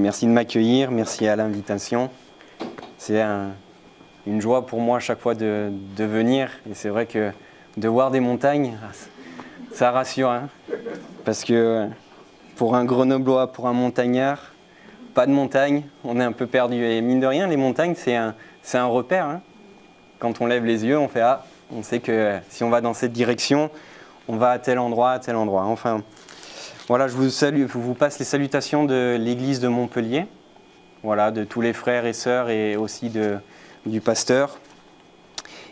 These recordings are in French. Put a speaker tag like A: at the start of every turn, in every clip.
A: Merci de m'accueillir, merci à l'invitation. C'est une joie pour moi à chaque fois de venir. Et c'est vrai que de voir des montagnes, ça rassure. Hein, parce que pour un Grenoblois, pour un montagnard, pas de montagne, on est un peu perdu. Et mine de rien, les montagnes, c'est un repère. Hein. Quand on lève les yeux, on fait « Ah !» On sait que si on va dans cette direction, on va à tel endroit, à tel endroit. Enfin, voilà, je vous passe les salutations de l'église de Montpellier. Voilà, de tous les frères et sœurs et aussi du pasteur.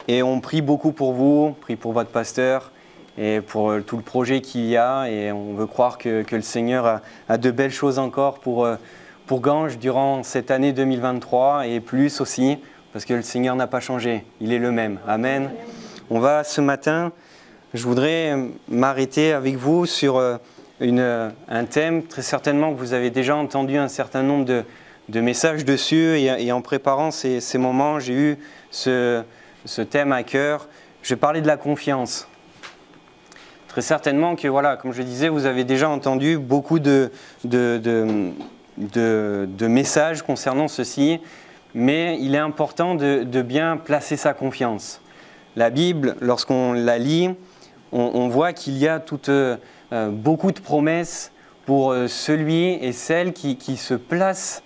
A: Et on prie beaucoup pour vous, on prie pour votre pasteur et pour tout le projet qu'il y a. Et on veut croire que le Seigneur a de belles choses encore pour Ganges durant cette année 2023 et plus aussi, parce que le Seigneur n'a pas changé, il est le même. Amen. On va ce matin, je voudrais m'arrêter avec vous sur un thème, très certainement que vous avez déjà entendu un certain nombre de messages dessus et en préparant ces moments, j'ai eu ce thème à cœur. Je vais parler de la confiance. Très certainement que, voilà, comme je disais, vous avez déjà entendu beaucoup de messages concernant ceci, mais il est important de bien placer sa confiance. La Bible, lorsqu'on la lit, on voit qu'il y a beaucoup de promesses pour celui et celle qui place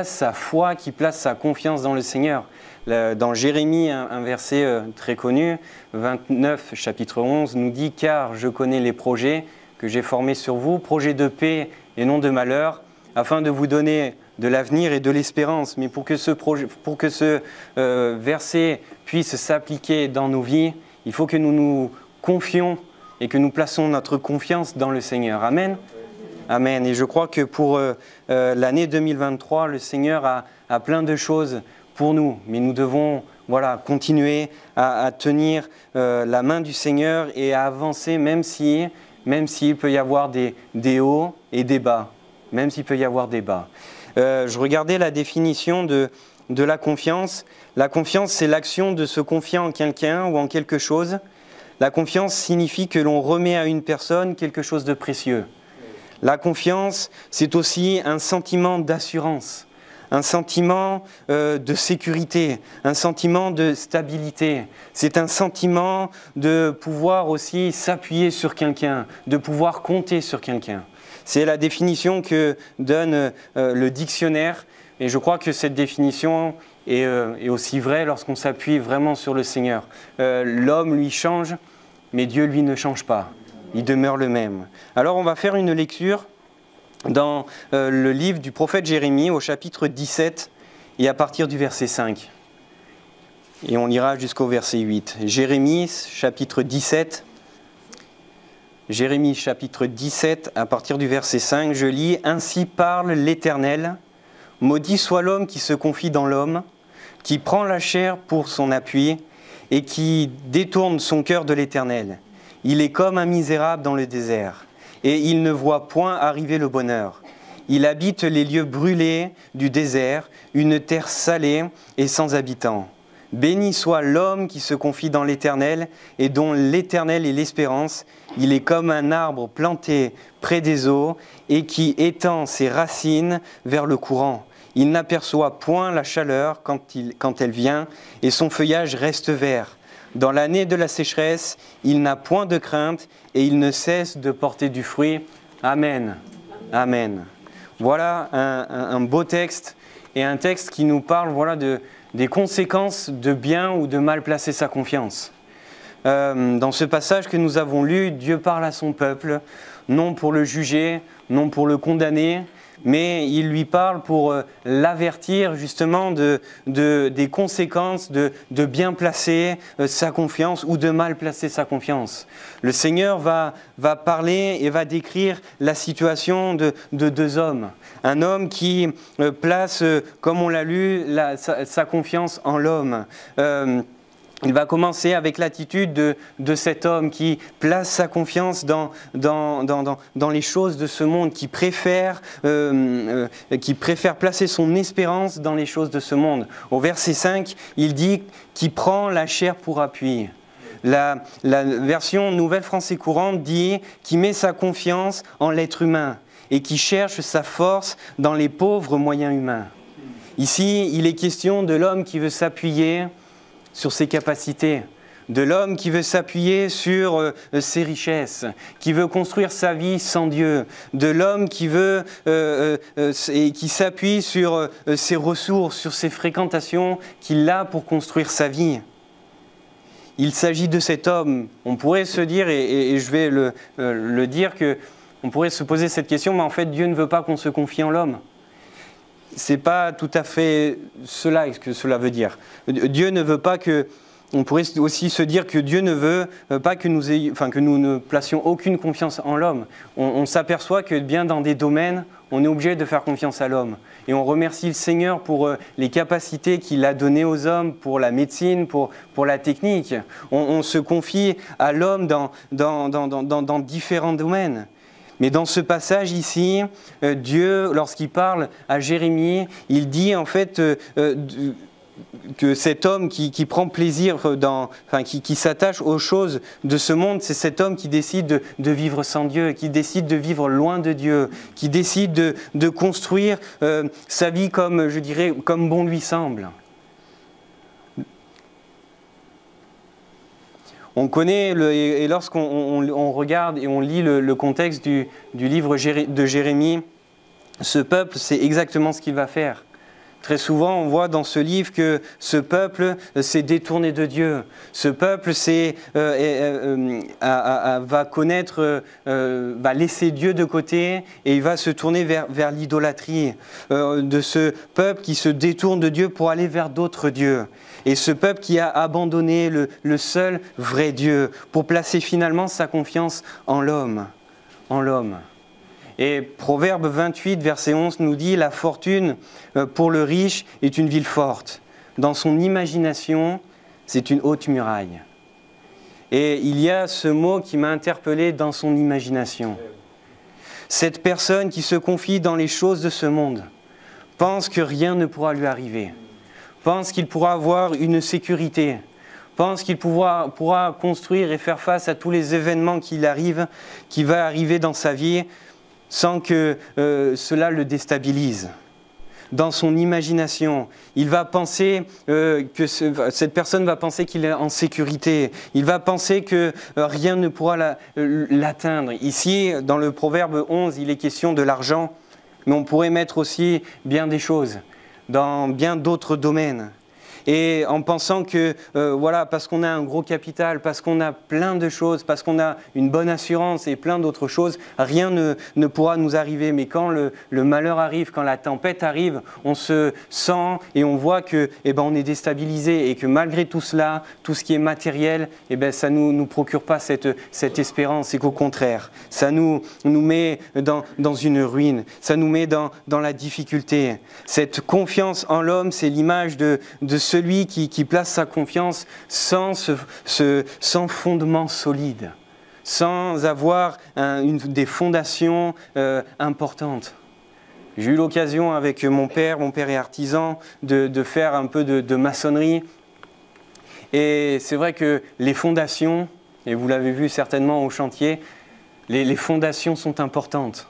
A: sa foi, qui place sa confiance dans le Seigneur. Dans Jérémie, un verset très connu, 29, chapitre 11, nous dit « Car je connais les projets que j'ai formés sur vous, projets de paix et non de malheur, afin de vous donner de l'avenir et de l'espérance. » Mais pour que ce verset puisse s'appliquer dans nos vies, il faut que nous nous confions et que nous plaçons notre confiance dans le Seigneur. Amen. Amen. Et je crois que pour l'année 2023, le Seigneur a plein de choses pour nous. Mais nous devons continuer à tenir la main du Seigneur et à avancer, même s'il peut y avoir des hauts et des bas. Même s'il peut y avoir des bas. Je regardais la définition de la confiance. La confiance, c'est l'action de se confier en quelqu'un ou en quelque chose. La confiance signifie que l'on remet à une personne quelque chose de précieux. La confiance, c'est aussi un sentiment d'assurance, un sentiment de sécurité, un sentiment de stabilité. C'est un sentiment de pouvoir aussi s'appuyer sur quelqu'un, de pouvoir compter sur quelqu'un. C'est la définition que donne le dictionnaire. Et je crois que cette définition est aussi vraie lorsqu'on s'appuie vraiment sur le Seigneur. L'homme, lui, change, mais Dieu, lui, ne change pas. Il demeure le même. Alors, on va faire une lecture dans le livre du prophète Jérémie, au chapitre 17, et à partir du verset 5. Et on ira jusqu'au verset 8. Jérémie, chapitre 17. Jérémie, chapitre 17, à partir du verset 5, je lis « Ainsi parle l'Éternel, maudit soit l'homme qui se confie dans l'homme, qui prend la chair pour son appui et qui détourne son cœur de l'Éternel. Il est comme un misérable dans le désert, et il ne voit point arriver le bonheur. Il habite les lieux brûlés du désert, une terre salée et sans habitants. Béni soit l'homme qui se confie dans l'Éternel et dont l'Éternel est l'espérance. Il est comme un arbre planté près des eaux et qui étend ses racines vers le courant. Il n'aperçoit point la chaleur quand elle vient et son feuillage reste vert. Dans l'année de la sécheresse, il n'a point de crainte et il ne cesse de porter du fruit. Amen. Amen. Voilà un beau texte et un texte qui nous parle des conséquences de bien ou de mal placer sa confiance. Dans ce passage que nous avons lu, Dieu parle à son peuple, non pour le juger, non pour le condamner, mais il lui parle pour l'avertir justement des conséquences de bien placer sa confiance ou de mal placer sa confiance. Le Seigneur va parler et va décrire la situation de deux hommes. Un homme qui place, comme on l'a lu, sa confiance en l'homme. Il va commencer avec l'attitude de cet homme qui place sa confiance dans les choses de ce monde, qui préfère placer son espérance dans les choses de ce monde. Au verset 5, il dit qu'il prend la chair pour appui. La version Nouvelle Français courante dit qu'il met sa confiance en l'être humain. et qui cherche sa force dans les pauvres moyens humains. Ici, il est question de l'homme qui veut s'appuyer sur ses capacités, de l'homme qui veut s'appuyer sur ses richesses, qui veut construire sa vie sans Dieu, de l'homme qui veut et qui s'appuie sur ses ressources, sur ses fréquentations qu'il a pour construire sa vie. Il s'agit de cet homme. On pourrait se dire, et je vais le dire, qu'on pourrait se poser cette question, mais en fait Dieu ne veut pas qu'on se confie en l'homme. Ce n'est pas tout à fait cela que cela veut dire. Dieu ne veut pas que... On pourrait aussi se dire que Dieu ne veut pas que nous ne placions aucune confiance en l'homme. On s'aperçoit que bien dans des domaines, on est obligé de faire confiance à l'homme. Et on remercie le Seigneur pour les capacités qu'il a données aux hommes, pour la médecine, pour la technique. On se confie à l'homme dans différents domaines. Mais dans ce passage ici, Dieu, lorsqu'il parle à Jérémie, il dit en fait que cet homme qui prend plaisir, qui s'attache aux choses de ce monde, c'est cet homme qui décide de vivre sans Dieu, qui décide de vivre loin de Dieu, qui décide de construire sa vie comme, je dirais, comme bon lui semble. On connaît, et lorsqu'on regarde et on lit le contexte du livre de Jérémie, ce peuple, c'est exactement ce qu'il va faire. Très souvent, on voit dans ce livre que ce peuple s'est détourné de Dieu. Ce peuple va laisser Dieu de côté et il va se tourner vers l'idolâtrie. De ce peuple qui se détourne de Dieu pour aller vers d'autres dieux. Et ce peuple qui a abandonné le seul vrai Dieu pour placer finalement sa confiance en l'homme. Et Proverbe 28, verset 11 nous dit « La fortune pour le riche est une ville forte. Dans son imagination, c'est une haute muraille. » Et il y a ce mot qui m'a interpellé, dans son imagination. Cette personne qui se confie dans les choses de ce monde pense que rien ne pourra lui arriver, pense qu'il pourra avoir une sécurité, pense qu'il pourra construire et faire face à tous les événements qui va arriver dans sa vie, sans que cela le déstabilise. Dans son imagination, il va penser cette personne va penser qu'il est en sécurité. Il va penser que rien ne pourra l'atteindre. Ici, dans le Proverbe 11, il est question de l'argent, mais on pourrait mettre aussi bien des choses, dans bien d'autres domaines. Et en pensant que, parce qu'on a un gros capital, parce qu'on a plein de choses, parce qu'on a une bonne assurance et plein d'autres choses, rien ne pourra nous arriver. Mais quand le malheur arrive, quand la tempête arrive, on se sent et on voit que, on est déstabilisé et que malgré tout cela, tout ce qui est matériel, ça nous procure pas cette espérance et qu'au contraire, ça nous met dans une ruine, ça nous met dans la difficulté. Cette confiance en l'homme, c'est l'image de celui qui place sa confiance sans fondement solide, sans avoir des fondations importantes. J'ai eu l'occasion avec mon père est artisan, de faire un peu de maçonnerie. Et c'est vrai que les fondations, et vous l'avez vu certainement au chantier, les fondations sont importantes.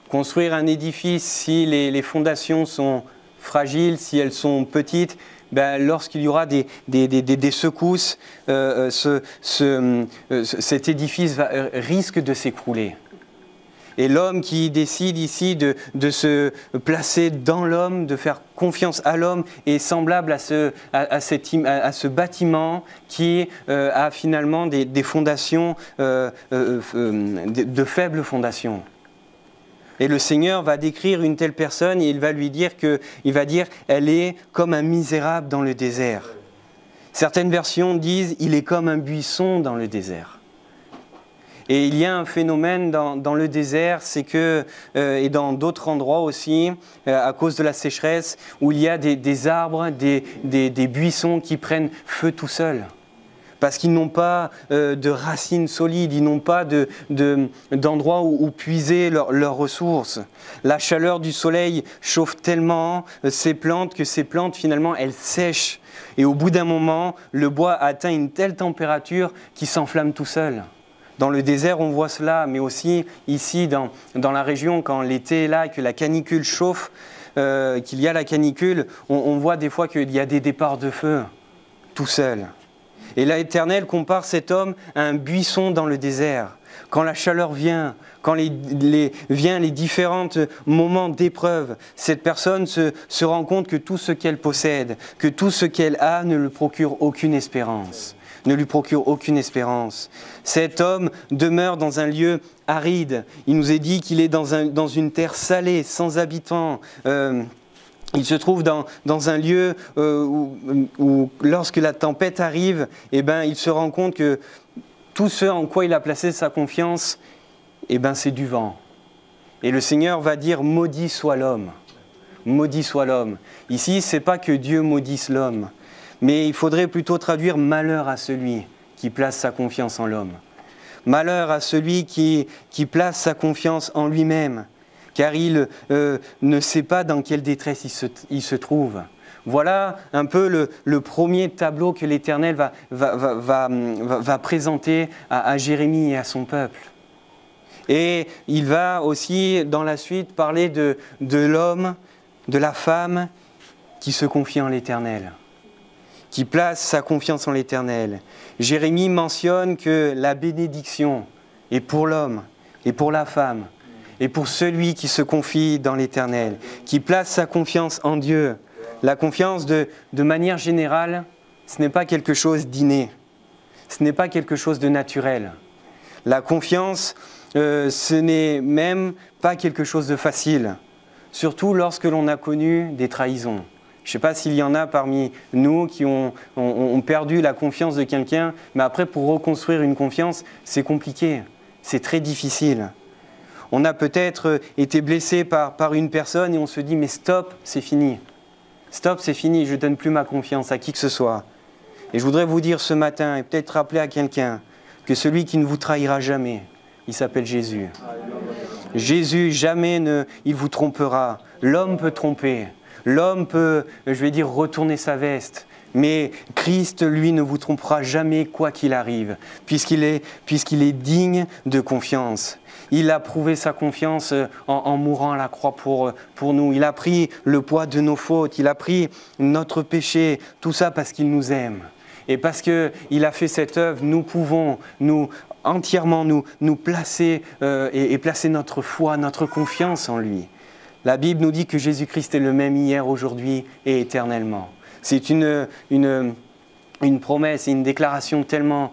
A: Construire un édifice, si les fondations sont fragiles, si elles sont petites, lorsqu'il y aura des secousses, cet édifice risque de s'écrouler. Et l'homme qui décide ici de se placer dans l'homme, de faire confiance à l'homme, est semblable à ce bâtiment qui a finalement des fondations, de faibles fondations. Et le Seigneur va décrire une telle personne et il va dire elle est comme un misérable dans le désert. Certaines versions disent il est comme un buisson dans le désert. Et il y a un phénomène dans le désert, c'est que, et dans d'autres endroits aussi, à cause de la sécheresse, où il y a des arbres, des buissons qui prennent feu tout seuls. Parce qu'ils n'ont pas de racines solides, ils n'ont pas d'endroit où puiser leurs ressources. La chaleur du soleil chauffe tellement ces plantes que ces plantes, finalement, elles sèchent. Et au bout d'un moment, le bois atteint une telle température qu'il s'enflamme tout seul. Dans le désert, on voit cela, mais aussi ici, dans la région, quand l'été est là, que la canicule chauffe, qu'il y a la canicule, on voit des fois qu'il y a des départs de feu, tout seul. Et l'Éternel compare cet homme à un buisson dans le désert. Quand la chaleur vient, quand viennent les différents moments d'épreuve, cette personne se rend compte que tout ce qu'elle possède, que tout ce qu'elle a ne lui procure aucune espérance. Ne lui procure aucune espérance. Cet homme demeure dans un lieu aride. Il nous est dit qu'il est dans une terre salée, sans habitants. Il se trouve dans un lieu où lorsque la tempête arrive, eh ben, il se rend compte que tout ce en quoi il a placé sa confiance, eh ben, c'est du vent. Et le Seigneur va dire « maudit soit l'homme ». Maudit soit l'homme. Ici, ce n'est pas que Dieu maudisse l'homme, mais il faudrait plutôt traduire « malheur à celui qui place sa confiance en l'homme ». Malheur à celui qui place sa confiance en lui-même, car il ne sait pas dans quelle détresse il se trouve. Voilà un peu le premier tableau que l'Éternel va présenter à Jérémie et à son peuple. Et il va aussi, dans la suite, parler de l'homme, de la femme qui se confie en l'Éternel, qui place sa confiance en l'Éternel. Jérémie mentionne que la bénédiction est pour l'homme et pour la femme, et pour celui qui se confie dans l'Éternel, qui place sa confiance en Dieu. La confiance, de manière générale, ce n'est pas quelque chose d'inné, ce n'est pas quelque chose de naturel. La confiance, ce n'est même pas quelque chose de facile, surtout lorsque l'on a connu des trahisons. Je ne sais pas s'il y en a parmi nous qui ont perdu la confiance de quelqu'un, mais après, pour reconstruire une confiance, c'est compliqué, c'est très difficile. On a peut-être été blessé par une personne et on se dit « mais stop, c'est fini. Stop, c'est fini, je ne donne plus ma confiance à qui que ce soit. » Et je voudrais vous dire ce matin, et peut-être rappeler à quelqu'un, que celui qui ne vous trahira jamais, il s'appelle Jésus. Jésus, jamais il vous trompera. L'homme peut tromper. L'homme peut, retourner sa veste. Mais Christ, lui, ne vous trompera jamais quoi qu'il arrive, puisqu'il est digne de confiance. Il a prouvé sa confiance en mourant à la croix pour nous. Il a pris le poids de nos fautes, il a pris notre péché, tout ça parce qu'il nous aime. Et parce qu'il a fait cette œuvre, nous pouvons entièrement nous placer et placer notre foi, notre confiance en lui. La Bible nous dit que Jésus-Christ est le même hier, aujourd'hui et éternellement. C'est une promesse et une déclaration tellement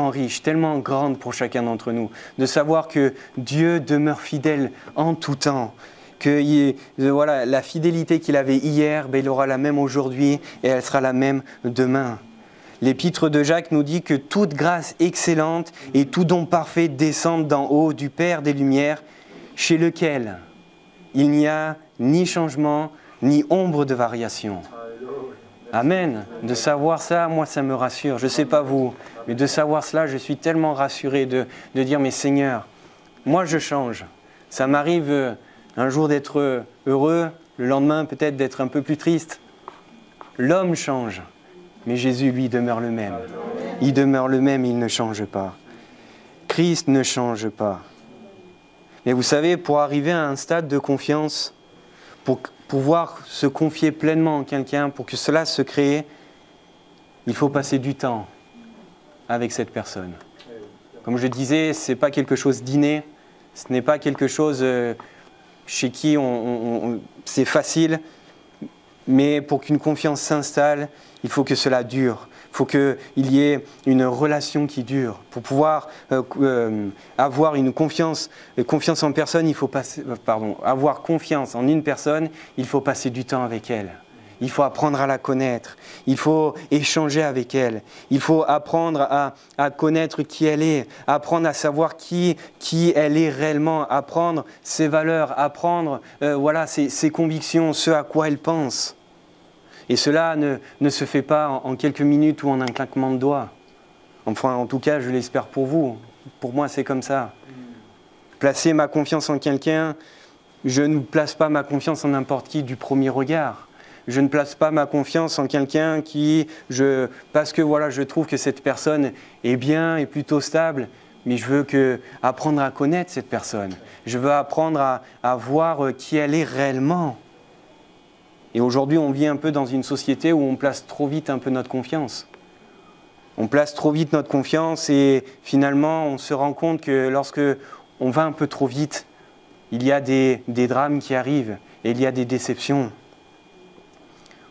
A: riche, tellement grande pour chacun d'entre nous, de savoir que Dieu demeure fidèle en tout temps, que la fidélité qu'il avait hier, il aura la même aujourd'hui et elle sera la même demain. L'épître de Jacques nous dit que toute grâce excellente et tout don parfait descendent d'en haut du Père des Lumières, chez lequel il n'y a ni changement, ni ombre de variation. Amen. De savoir ça, moi, ça me rassure. Je ne sais pas vous, mais de savoir cela, je suis tellement rassuré de dire, mais Seigneur, moi, je change. Ça m'arrive un jour d'être heureux, le lendemain, peut-être d'être un peu plus triste. L'homme change, mais Jésus, lui, demeure le même. Il demeure le même, il ne change pas. Christ ne change pas. Mais vous savez, pour arriver à un stade de confiance, pour pouvoir se confier pleinement en quelqu'un, pour que cela se crée, il faut passer du temps avec cette personne. Comme je disais, ce n'est pas quelque chose d'inné, ce n'est pas quelque chose chez qui c'est facile, mais pour qu'une confiance s'installe, il faut que cela dure. Il faut qu'il y ait une relation qui dure. Pour pouvoir avoir une confiance en personne, il faut avoir confiance en une personne, il faut passer du temps avec elle. Il faut apprendre à la connaître. Il faut échanger avec elle. Il faut apprendre à connaître qui elle est, apprendre à savoir qui elle est réellement, apprendre ses valeurs, apprendre ses convictions, ce à quoi elle pense. Et cela ne se fait pas en quelques minutes ou en un claquement de doigts. Enfin, en tout cas, je l'espère pour vous. Pour moi, c'est comme ça. Placer ma confiance en quelqu'un, je ne place pas ma confiance en n'importe qui du premier regard. Je ne place pas ma confiance en quelqu'un parce que je trouve que cette personne est bien, est plutôt stable, mais je veux apprendre à connaître cette personne. Je veux apprendre à voir qui elle est réellement. Et aujourd'hui, on vit un peu dans une société où on place trop vite un peu notre confiance. On place trop vite notre confiance et finalement, on se rend compte que lorsque on va un peu trop vite, il y a des drames qui arrivent et il y a des déceptions.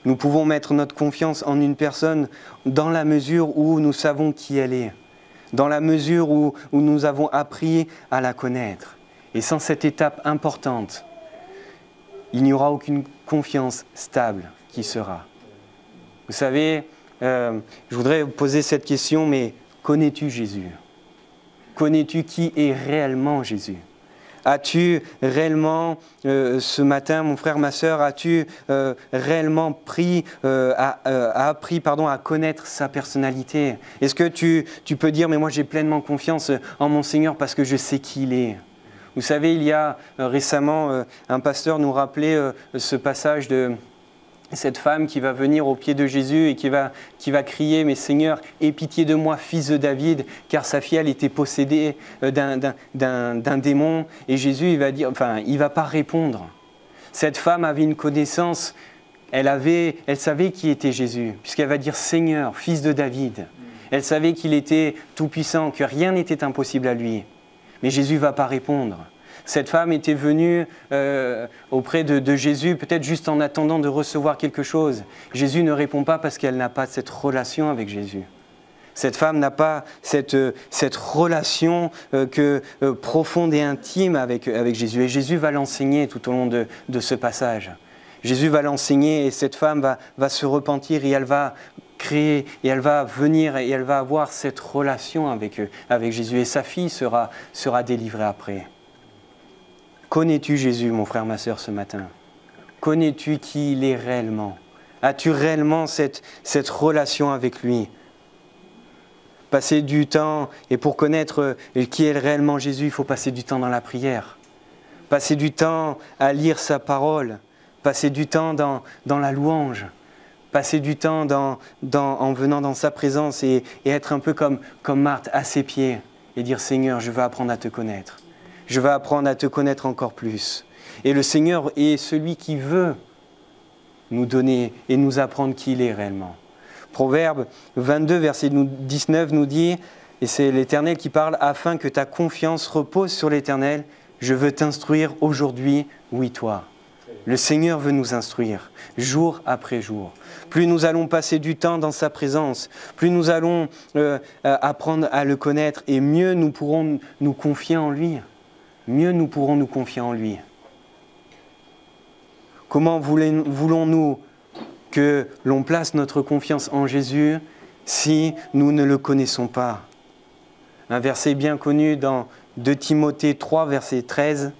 A: Nous pouvons mettre notre confiance en une personne dans la mesure où nous savons qui elle est, dans la mesure où nous avons appris à la connaître. Et sans cette étape importante, il n'y aura aucune confiance stable qui sera. Vous savez, je voudrais vous poser cette question, mais connais-tu Jésus? Connais-tu qui est réellement Jésus? As-tu réellement, ce matin, mon frère, ma sœur, as-tu réellement appris à connaître sa personnalité? Est-ce que tu peux dire, mais moi j'ai pleinement confiance en mon Seigneur parce que je sais qui il est? Vous savez, il y a récemment, un pasteur nous rappelait ce passage de cette femme qui va venir au pied de Jésus et qui va crier « Mais Seigneur, aie pitié de moi, fils de David », car sa fille, elle était possédée d'un démon. Et Jésus, il va pas répondre. Cette femme avait une connaissance, elle savait qui était Jésus, puisqu'elle va dire « Seigneur, fils de David ». Elle savait qu'il était tout-puissant, que rien n'était impossible à lui. Mais Jésus ne va pas répondre. Cette femme était venue auprès de Jésus, peut-être juste en attendant de recevoir quelque chose. Jésus ne répond pas parce qu'elle n'a pas cette relation avec Jésus. Cette femme n'a pas cette relation profonde et intime avec Jésus. Et Jésus va l'enseigner tout au long de ce passage. Jésus va l'enseigner et cette femme va se repentir et elle va créer et elle va venir et elle va avoir cette relation avec Jésus. Et sa fille sera délivrée après. Connais-tu Jésus, mon frère, ma sœur, ce matin? Connais-tu qui il est réellement? As-tu réellement cette relation avec lui? Passer du temps, et pour connaître qui est réellement Jésus, il faut passer du temps dans la prière. Passer du temps à lire sa parole. Passer du temps dans la louange. Passer du temps en venant dans sa présence et être un peu comme Marthe à ses pieds et dire « Seigneur, je veux apprendre à te connaître. Je veux apprendre à te connaître encore plus. » Et le Seigneur est celui qui veut nous donner et nous apprendre qui il est réellement. Proverbe 22, verset 19 nous dit, et c'est l'Éternel qui parle, « Afin que ta confiance repose sur l'Éternel, je veux t'instruire aujourd'hui, oui toi. » Le Seigneur veut nous instruire, jour après jour. Plus nous allons passer du temps dans sa présence, plus nous allons apprendre à le connaître et mieux nous pourrons nous confier en lui. Mieux nous pourrons nous confier en lui. Comment voulons-nous que l'on place notre confiance en Jésus si nous ne le connaissons pas? Un verset bien connu dans 2 Timothée 3, verset 16.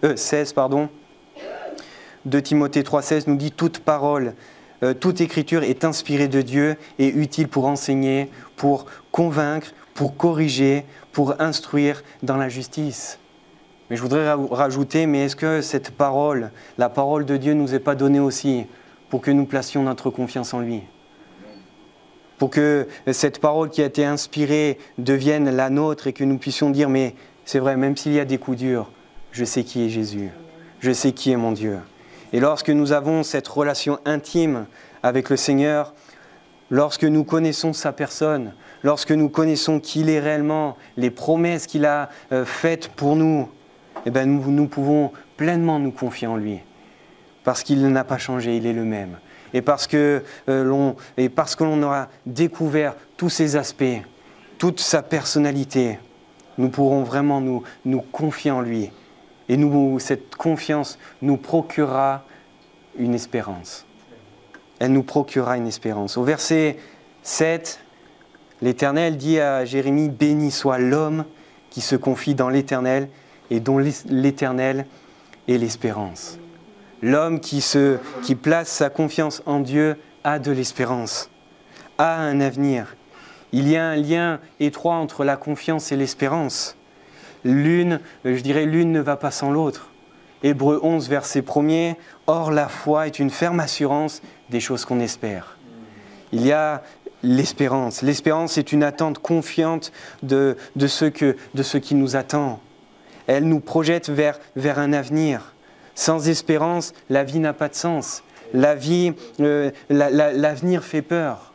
A: 2 Timothée 3, 16 nous dit « Toute parole, toute écriture est inspirée de Dieu et utile pour enseigner, pour convaincre, pour corriger, pour instruire dans la justice. » Mais je voudrais rajouter, mais est-ce que cette parole, la parole de Dieu, nous est pas donnée aussi pour que nous placions notre confiance en lui? Pour que cette parole qui a été inspirée devienne la nôtre et que nous puissions dire, mais c'est vrai, même s'il y a des coups durs, je sais qui est Jésus, je sais qui est mon Dieu. Et lorsque nous avons cette relation intime avec le Seigneur, lorsque nous connaissons sa personne, lorsque nous connaissons qui il est réellement, les promesses qu'il a faites pour nous, eh bien nous pouvons pleinement nous confier en lui. Parce qu'il n'a pas changé, il est le même. Et parce que l'on aura découvert tous ses aspects, toute sa personnalité, nous pourrons vraiment nous confier en lui. Et cette confiance nous procurera une espérance. Elle nous procurera une espérance. Au verset 7, l'Éternel dit à Jérémie, « Béni soit l'homme qui se confie dans l'Éternel et dont l'Éternel est l'espérance. » L'homme qui place sa confiance en Dieu a de l'espérance, a un avenir. Il y a un lien étroit entre la confiance et l'espérance. L'une ne va pas sans l'autre. Hébreux 11, verset 1er, « Or la foi est une ferme assurance des choses qu'on espère. » Il y a l'espérance. L'espérance est une attente confiante de ce qui nous attend. Elle nous projette vers un avenir. Sans espérance, la vie n'a pas de sens. L'avenir fait peur.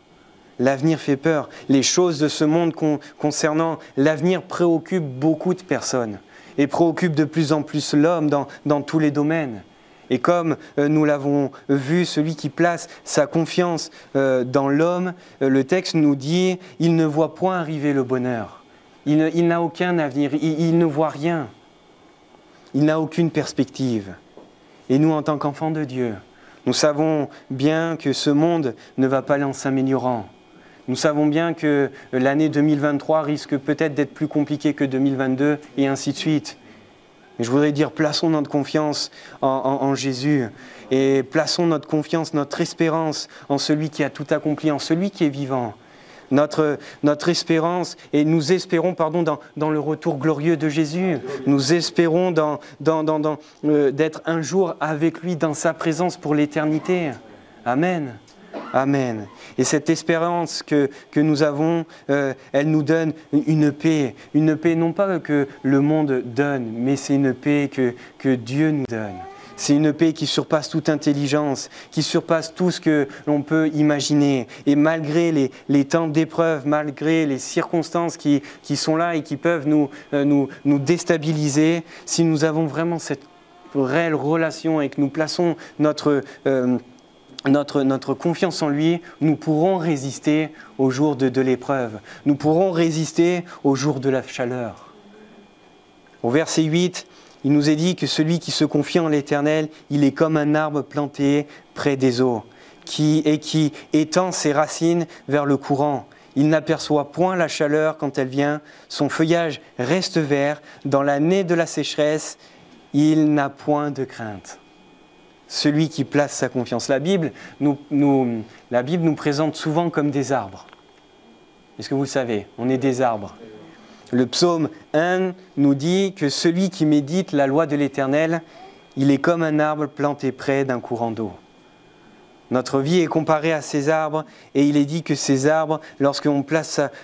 A: L'avenir fait peur. Les choses de ce monde concernant l'avenir préoccupent beaucoup de personnes et préoccupent de plus en plus l'homme dans tous les domaines. Et comme nous l'avons vu, celui qui place sa confiance dans l'homme, le texte nous dit « il ne voit point arriver le bonheur ». Il n'a aucun avenir, il ne voit rien. Il n'a aucune perspective. Et nous, en tant qu'enfants de Dieu, nous savons bien que ce monde ne va pas aller en s'améliorant. Nous savons bien que l'année 2023 risque peut-être d'être plus compliquée que 2022 et ainsi de suite. Mais je voudrais dire, plaçons notre confiance en Jésus et plaçons notre confiance, notre espérance en celui qui a tout accompli, en celui qui est vivant. Notre espérance, et nous espérons dans le retour glorieux de Jésus. Nous espérons d'être un jour avec lui dans sa présence pour l'éternité. Amen. Amen. Et cette espérance que nous avons, elle nous donne une paix non pas que le monde donne, mais c'est une paix que Dieu nous donne. C'est une paix qui surpasse toute intelligence, qui surpasse tout ce que l'on peut imaginer. Et malgré les temps d'épreuve, malgré les circonstances qui sont là et qui peuvent nous déstabiliser, si nous avons vraiment cette réelle relation et que nous plaçons notre confiance en lui, nous pourrons résister au jour de l'épreuve. Nous pourrons résister au jour de la chaleur. Au verset 8, il nous est dit que celui qui se confie en l'Éternel, il est comme un arbre planté près des eaux, qui étend ses racines vers le courant. Il n'aperçoit point la chaleur quand elle vient, son feuillage reste vert, dans l'année de la sécheresse, il n'a point de crainte. Celui qui place sa confiance. La Bible nous présente souvent comme des arbres. Est-ce que vous le savez? On est des arbres. Le psaume 1 nous dit que celui qui médite la loi de l'Éternel, il est comme un arbre planté près d'un courant d'eau. Notre vie est comparée à ces arbres et il est dit que ces arbres, lorsqu'on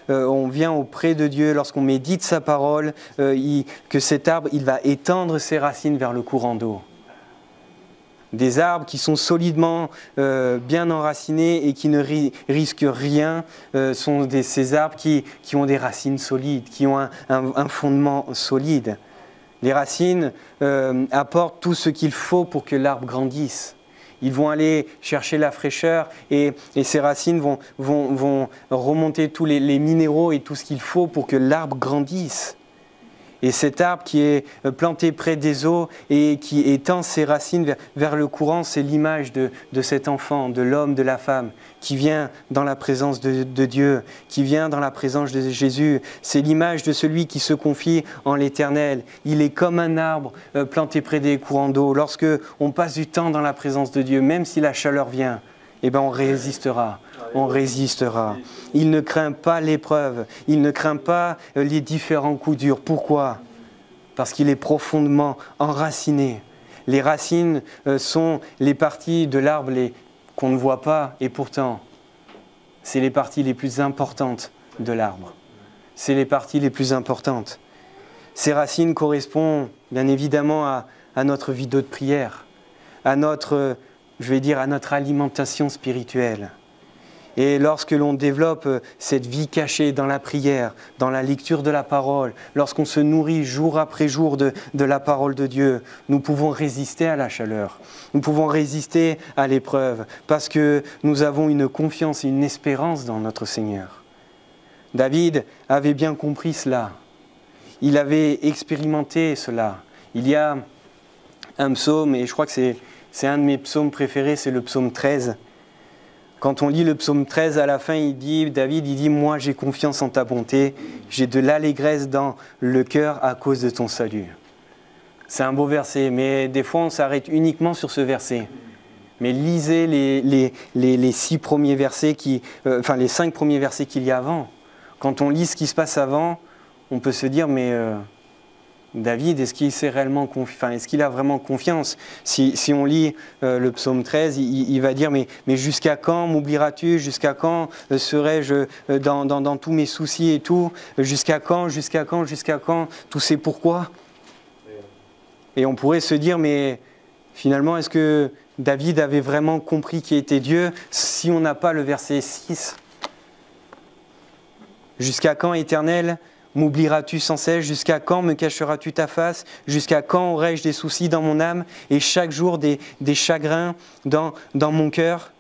A: on vient auprès de Dieu, lorsqu'on médite sa parole, que cet arbre, il va étendre ses racines vers le courant d'eau. Des arbres qui sont solidement bien enracinés et qui ne risquent rien sont ces arbres qui ont des racines solides, qui ont un fondement solide. Les racines apportent tout ce qu'il faut pour que l'arbre grandisse. Ils vont aller chercher la fraîcheur et ces racines vont remonter tous les minéraux et tout ce qu'il faut pour que l'arbre grandisse. Et cet arbre qui est planté près des eaux et qui étend ses racines vers le courant, c'est l'image de cet enfant, de l'homme, de la femme, qui vient dans la présence de Dieu, qui vient dans la présence de Jésus. C'est l'image de celui qui se confie en l'Éternel. Il est comme un arbre planté près des courants d'eau. Lorsque on passe du temps dans la présence de Dieu, même si la chaleur vient, on résistera. On résistera. Il ne craint pas l'épreuve, il ne craint pas les différents coups durs. Pourquoi? Parce qu'il est profondément enraciné. Les racines sont les parties de l'arbre qu'on ne voit pas et pourtant, c'est les parties les plus importantes de l'arbre. C'est les parties les plus importantes. Ces racines correspondent bien évidemment à notre vie de prière, à notre alimentation spirituelle. Et lorsque l'on développe cette vie cachée dans la prière, dans la lecture de la parole, lorsqu'on se nourrit jour après jour de la parole de Dieu, nous pouvons résister à la chaleur, nous pouvons résister à l'épreuve, parce que nous avons une confiance et une espérance dans notre Seigneur. David avait bien compris cela, il avait expérimenté cela. Il y a un psaume, et je crois que c'est un de mes psaumes préférés, c'est le psaume 13. Quand on lit le psaume 13, à la fin, David dit « Moi, j'ai confiance en ta bonté, j'ai de l'allégresse dans le cœur à cause de ton salut. » C'est un beau verset, mais des fois, on s'arrête uniquement sur ce verset. Mais lisez les 6 premiers versets, les 5 premiers versets qu'il y a avant. Quand on lit ce qui se passe avant, on peut se dire « Mais David, est-ce qu'il a vraiment confiance? Si on lit le psaume 13, il va dire, mais jusqu'à quand m'oublieras-tu? Jusqu'à quand serai-je dans tous mes soucis et tout? Jusqu'à quand? Tous ces pourquoi? Et on pourrait se dire, mais finalement, est-ce que David avait vraiment compris qui était Dieu si on n'a pas le verset 6? Jusqu'à quand, Éternel, m'oublieras-tu sans cesse? Jusqu'à quand me cacheras-tu ta face? Jusqu'à quand aurai-je des soucis dans mon âme et chaque jour des chagrins dans mon cœur?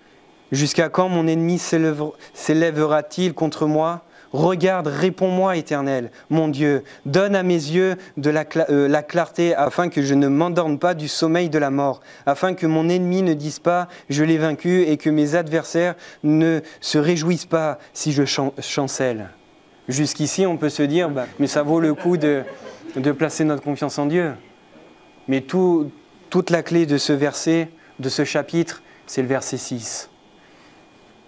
A: Jusqu'à quand mon ennemi s'élèvera-t-il contre moi? Regarde, réponds-moi, Éternel, mon Dieu. Donne à mes yeux de la clarté afin que je ne m'endorme pas du sommeil de la mort, afin que mon ennemi ne dise pas « je l'ai vaincu » et que mes adversaires ne se réjouissent pas si je chancelle. Jusqu'ici, on peut se dire mais ça vaut le coup de placer notre confiance en Dieu. Mais toute la clé de ce verset, de ce chapitre, c'est le verset 6.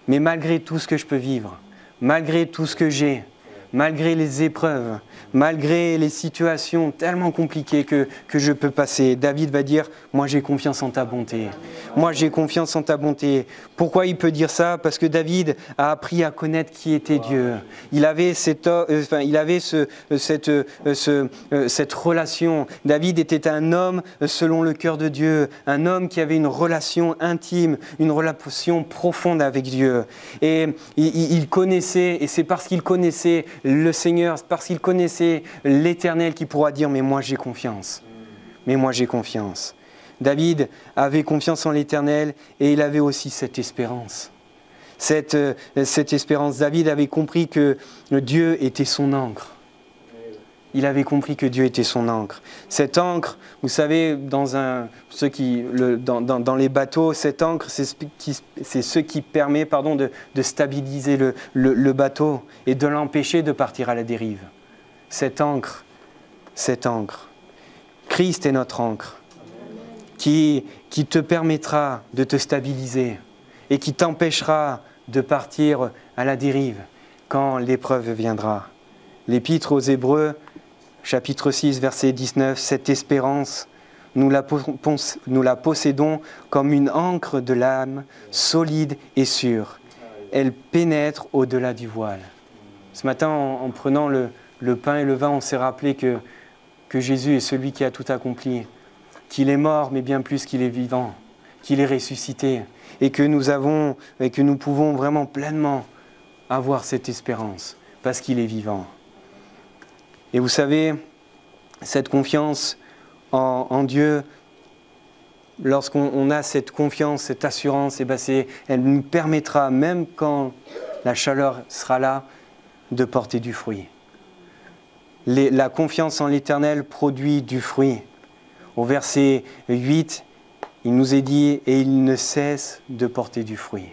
A: Mais malgré tout ce que je peux vivre, malgré tout ce que j'ai, malgré les épreuves, malgré les situations tellement compliquées que je peux passer, David va dire « Moi j'ai confiance en ta bonté. Moi j'ai confiance en ta bonté. » Pourquoi il peut dire ça? Parce que David a appris à connaître qui était Dieu. Il avait cette relation. David était un homme selon le cœur de Dieu, un homme qui avait une relation intime, une relation profonde avec Dieu. Et il connaissait, et c'est parce qu'il connaissait le Seigneur, parce qu'il connaissait l'Éternel qui pourra dire « Mais moi j'ai confiance. Mais moi j'ai confiance. » David avait confiance en l'Éternel et il avait aussi cette espérance. Cette espérance, David avait compris que Dieu était son ancre. Il avait compris que Dieu était son ancre. Cette ancre, vous savez, dans les bateaux, cette ancre, c'est ce qui permet de stabiliser le bateau et de l'empêcher de partir à la dérive. Cette ancre. Christ est notre ancre, qui te permettra de te stabiliser et qui t'empêchera de partir à la dérive quand l'épreuve viendra. L'Épître aux Hébreux, chapitre 6, verset 19, cette espérance, nous la possédons comme une ancre de l'âme, solide et sûre. Elle pénètre au-delà du voile. Ce matin, en prenant le pain et le vin, on s'est rappelé que Jésus est celui qui a tout accompli, qu'il est mort, mais bien plus qu'il est vivant, qu'il est ressuscité, et que nous pouvons vraiment pleinement avoir cette espérance, parce qu'il est vivant. Et vous savez, cette confiance en Dieu, lorsqu'on a cette confiance, cette assurance, elle nous permettra, même quand la chaleur sera là, de porter du fruit. La confiance en l'Éternel produit du fruit. Au verset 8, il nous est dit « Et il ne cesse de porter du fruit. »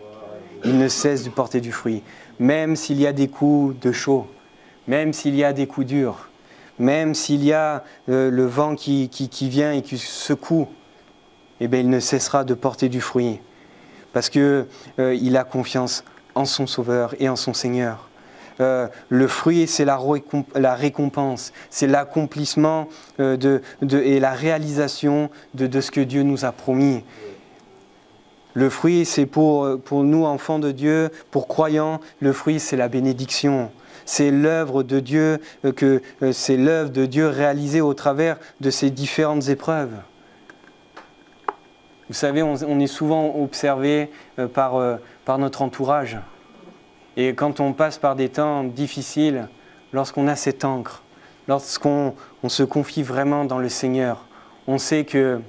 A: Il ne cesse de porter du fruit. Même s'il y a des coups de chaud, même s'il y a des coups durs, même s'il y a le vent qui vient et qui secoue, eh bien, il ne cessera de porter du fruit. Parce qu'il a confiance en son Sauveur et en son Seigneur. Le fruit, c'est la récompense, c'est l'accomplissement et la réalisation de ce que Dieu nous a promis. Le fruit, c'est pour nous, enfants de Dieu, pour croyants, le fruit, c'est la bénédiction. C'est l'œuvre de Dieu, c'est l'œuvre de Dieu réalisée au travers de ces différentes épreuves. Vous savez, on est souvent observé par notre entourage. Et quand on passe par des temps difficiles, lorsqu'on a cette ancre, lorsqu'on se confie vraiment dans le Seigneur, on sait que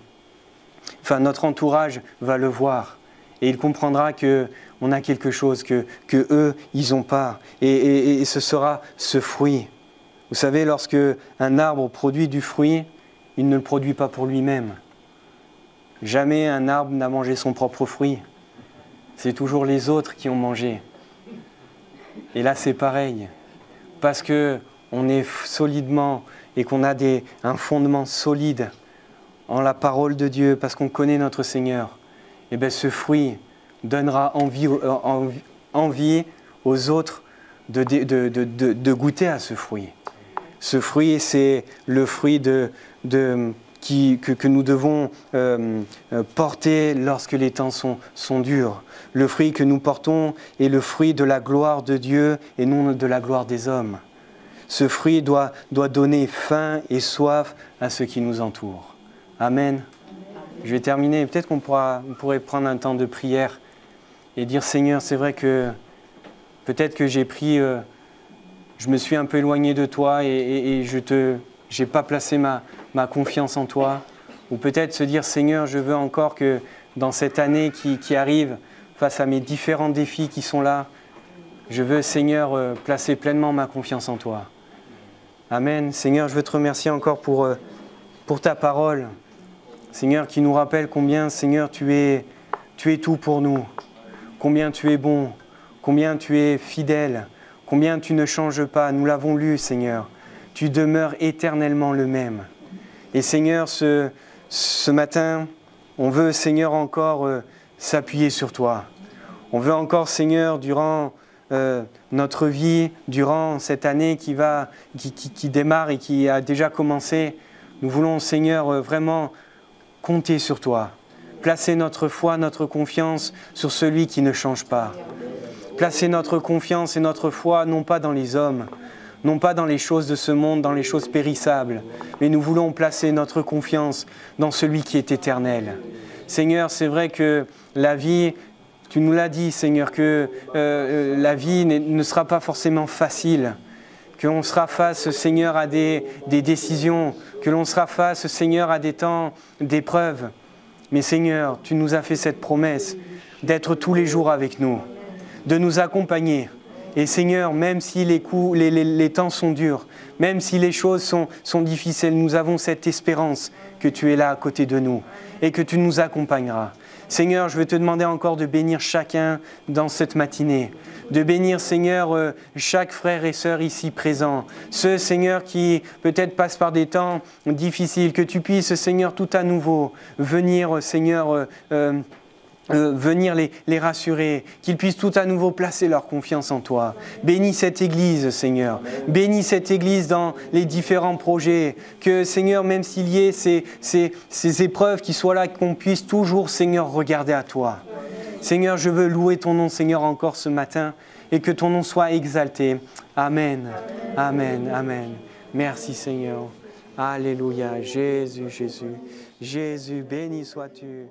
A: notre entourage va le voir et il comprendra qu'on a quelque chose que eux, ils n'ont pas. Et ce sera ce fruit. Vous savez, lorsque un arbre produit du fruit, il ne le produit pas pour lui-même. Jamais un arbre n'a mangé son propre fruit. C'est toujours les autres qui ont mangé. Et là, c'est pareil. Parce qu'on est solidement et qu'on a un fondement solide en la parole de Dieu, parce qu'on connaît notre Seigneur, et bien ce fruit donnera envie aux autres de goûter à ce fruit. Ce fruit, c'est le fruit que nous devons porter lorsque les temps sont durs. Le fruit que nous portons est le fruit de la gloire de Dieu et non de la gloire des hommes. Ce fruit doit donner faim et soif à ceux qui nous entourent. Amen. Je vais terminer. Peut-être qu'on pourrait prendre un temps de prière et dire, Seigneur, c'est vrai que peut-être que je me suis un peu éloigné de toi et j'ai pas placé ma confiance en toi. Ou peut-être se dire, Seigneur, je veux encore que dans cette année qui arrive, face à mes différents défis qui sont là, je veux, Seigneur, placer pleinement ma confiance en toi. Amen. Seigneur, je veux te remercier encore pour ta parole. Seigneur, qui nous rappelle combien, Seigneur, tu es tout pour nous. Combien tu es bon, combien tu es fidèle, combien tu ne changes pas. Nous l'avons lu, Seigneur. Tu demeures éternellement le même. Et Seigneur, ce matin, on veut, Seigneur, encore s'appuyer sur toi. On veut encore, Seigneur, durant notre vie, durant cette année qui démarre et qui a déjà commencé, nous voulons, Seigneur, vraiment compter sur toi. Placer notre foi, notre confiance sur celui qui ne change pas. Placer notre confiance et notre foi non pas dans les hommes, non pas dans les choses de ce monde, dans les choses périssables, mais nous voulons placer notre confiance dans celui qui est éternel. Seigneur, c'est vrai que la vie, tu nous l'as dit, Seigneur, que la vie ne sera pas forcément facile, qu'on sera face, Seigneur, à des décisions, que l'on sera face, Seigneur, à des temps d'épreuve. Mais Seigneur, tu nous as fait cette promesse d'être tous les jours avec nous, de nous accompagner. Et Seigneur, même si les temps sont durs, même si les choses sont difficiles, nous avons cette espérance que tu es là à côté de nous et que tu nous accompagneras. Seigneur, je veux te demander encore de bénir chacun dans cette matinée, de bénir, Seigneur, chaque frère et sœur ici présent, ceux, Seigneur, qui peut-être passent par des temps difficiles, que tu puisses, Seigneur, tout à nouveau venir, Seigneur, venir les rassurer, qu'ils puissent tout à nouveau placer leur confiance en toi. Bénis cette Église, Seigneur. Bénis cette Église dans les différents projets. Que, Seigneur, même s'il y ait ces épreuves qui soient là, qu'on puisse toujours, Seigneur, regarder à toi. Seigneur, je veux louer ton nom, Seigneur, encore ce matin et que ton nom soit exalté. Amen. Amen. Amen. Merci, Seigneur. Alléluia. Jésus, Jésus. Jésus, béni sois-tu.